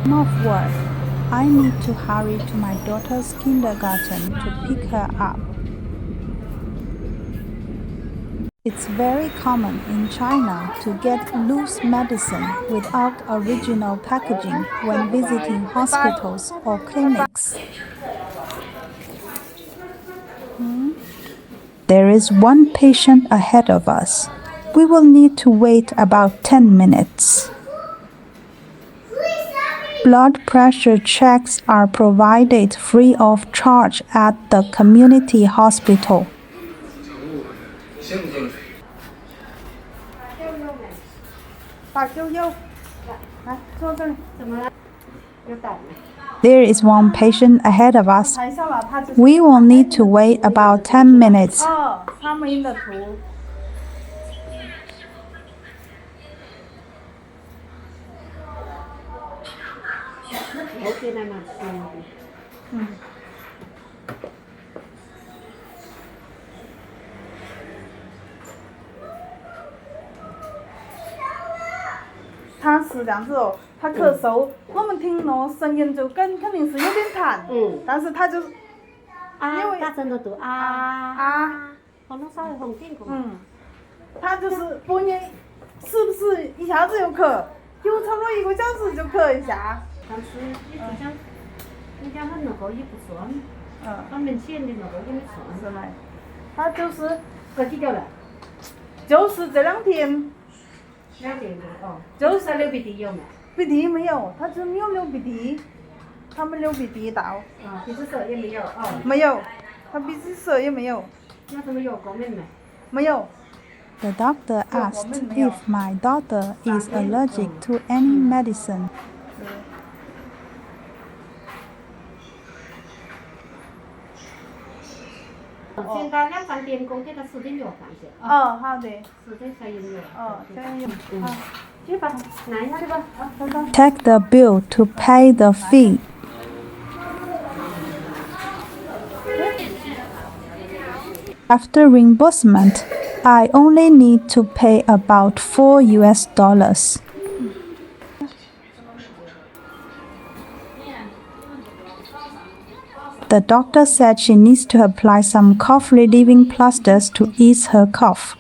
Of work, I need to hurry to my daughter's kindergarten to pick her up. It's very common in China to get loose medicine without original packaging when visiting hospitals or clinics. There is one patient ahead of us. We will need to wait about 10 minutes. Blood pressure checks are provided free of charge at the community hospital. There is one patient ahead of us. We will need to wait about 10 minutes.他是这样子哦，他咳嗽，我们听咯声音就肯定是有点痰，但是他就因为大声的读喉咙稍微红点他就是半夜是不是一下子就咳，就差不多1个小时就咳一下。但是你好像人家很那个也不算，他明显的那个也没算。是嘞，他就是喝几条了？就是这2天。2天哦。就是流鼻涕有没？鼻涕没有，他就没有流鼻涕，他没流鼻涕到。鼻子舌也没有哦。没有，他鼻子舌也没有。那怎么有过敏呢？没有。The doctor asked if my daughter is allergic to any medicine. 现在2、3点钟给他吃点药放些。哦，好的。吃点消炎药。消炎药。去吧，拿一下去吧。走走。 Take the bill to pay the fee. After reimbursement, I only need to pay about $4. The doctor said she needs to apply some cough-relieving plasters to ease her cough.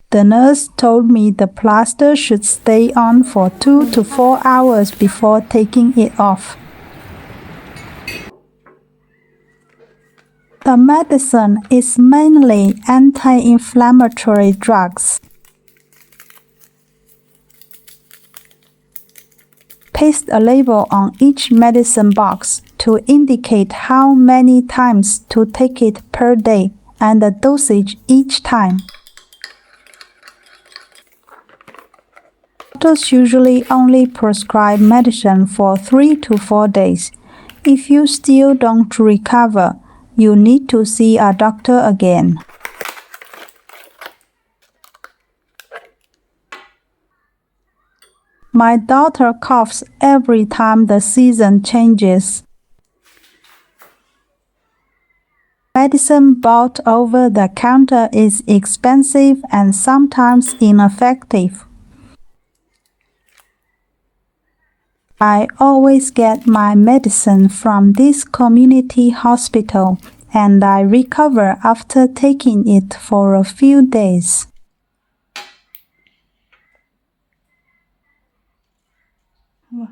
The nurse told me the plaster should stay on for 2 to 4 hours before taking it off. The medicine is mainly anti-inflammatory drugs. Paste a label on each medicine box to indicate how many times to take it per day and the dosage each time. Doctors usually only prescribe medicine for 3 to 4 days. If you still don't recover, you need to see a doctor again. My daughter coughs every time the season changes. Medicine bought over the counter is expensive and sometimes ineffective. I always get my medicine from this community hospital, and I recover after taking it for a few days. Wow.